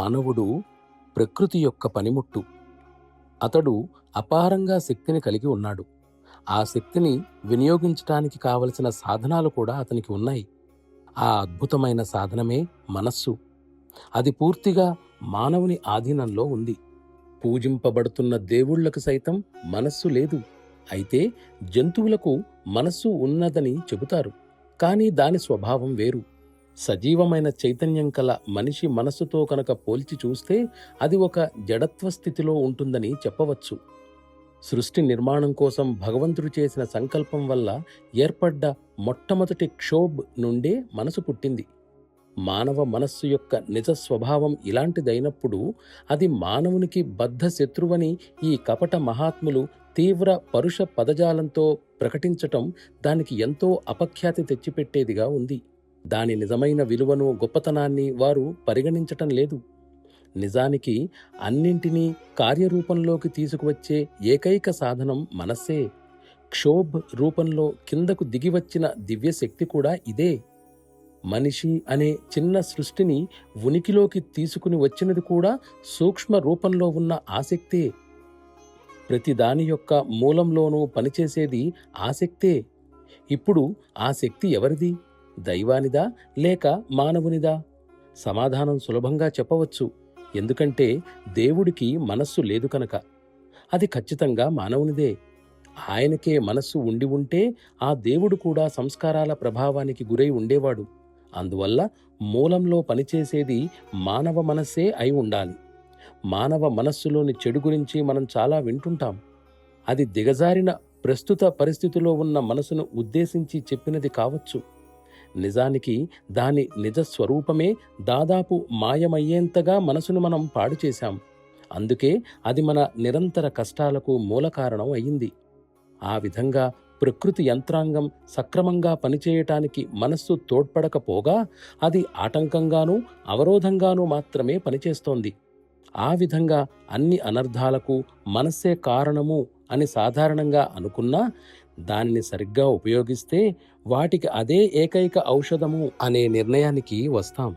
మానవుడు ప్రకృతి యొక్క పనిముట్టు. అతడు అపారంగా శక్తిని కలిగి ఉన్నాడు. ఆ శక్తిని వినియోగించటానికి కావలసిన సాధనాలు కూడా అతనికి ఉన్నాయి. ఆ అద్భుతమైన సాధనమే మనస్సు. అది పూర్తిగా మానవుని ఆధీనంలో ఉంది. పూజింపబడుతున్న దేవుళ్లకు సైతం మనస్సు లేదు. అయితే జంతువులకు మనస్సు ఉన్నదని చెబుతారు. కానీ దాని స్వభావం వేరు. సజీవమైన చైతన్యం కల మనిషి మనస్సుతో కనుక పోల్చి చూస్తే అది ఒక జడత్వ స్థితిలో ఉంటుందని చెప్పవచ్చు. సృష్టి నిర్మాణం కోసం భగవంతుడు చేసిన సంకల్పం వల్ల ఏర్పడ్డ మొట్టమొదటి క్షోభ్ నుండే మనసు పుట్టింది. మానవ మనస్సు యొక్క నిజ స్వభావం ఇలాంటిదైనప్పుడు అది మానవునికి బద్ధ శత్రువని ఈ కపట మహాత్ములు తీవ్ర పరుష పదజాలంతో ప్రకటించటం దానికి ఎంతో అపఖ్యాతి తెచ్చిపెట్టేదిగా ఉంది. దాని నిజమైన విలువను, గొప్పతనాన్ని వారు పరిగణించటం లేదు. నిజానికి అన్నింటినీ కార్యరూపంలోకి తీసుకువచ్చే ఏకైక సాధనం మనస్సే. క్షోభ్ రూపంలో కిందకు దిగివచ్చిన దివ్యశక్తి కూడా ఇదే. మనిషి అనే చిన్న సృష్టిని ఉనికిలోకి తీసుకుని వచ్చినది కూడా సూక్ష్మ రూపంలో ఉన్న ఆసక్తే. ప్రతిదాని యొక్క మూలంలోనూ పనిచేసేది ఆసక్తే. ఇప్పుడు ఆ శక్తి ఎవరిది? దైవానిదా లేక మానవునిదా? సమాధానం సులభంగా చెప్పవచ్చు. ఎందుకంటే దేవుడికి మనస్సు లేదు కనుక. అది ఖచ్చితంగా మానవునిదే. ఆయనకే మనస్సు ఉండి ఉంటే ఆ దేవుడు కూడా సంస్కారాల ప్రభావానికి గురై ఉండేవాడు. అందువల్ల మూలంలో పనిచేసేది మానవ మనస్సే అయి ఉండాలి. మానవ మనస్సులోని చెడు గురించి మనం చాలా వింటుంటాం. అది దిగజారిన ప్రస్తుత పరిస్థితిలో ఉన్న మనసును ఉద్దేశించి చెప్పినది కావచ్చు. నిజానికి దాని నిజ స్వరూపమే దాదాపు మాయమయ్యేంతగా మనసును మనం పాడు చేశాం. అందుకే అది మన నిరంతర కష్టాలకు మూల కారణం అయింది. ఆ విధంగా ప్రకృతి యంత్రాంగం సక్రమంగా పనిచేయటానికి మనస్సు తోడ్పడకపోగా అది ఆటంకంగానూ అవరోధంగానూ మాత్రమే పనిచేస్తోంది. ఆ విధంగా అన్ని అనర్థాలకు మనస్సే కారణము అని సాధారణంగా అనుకున్నా దానిని సరిగ్గా ఉపయోగిస్తే వాటికి అదే ఏకైక ఔషధము అనే నిర్ణయానికి వస్తాం.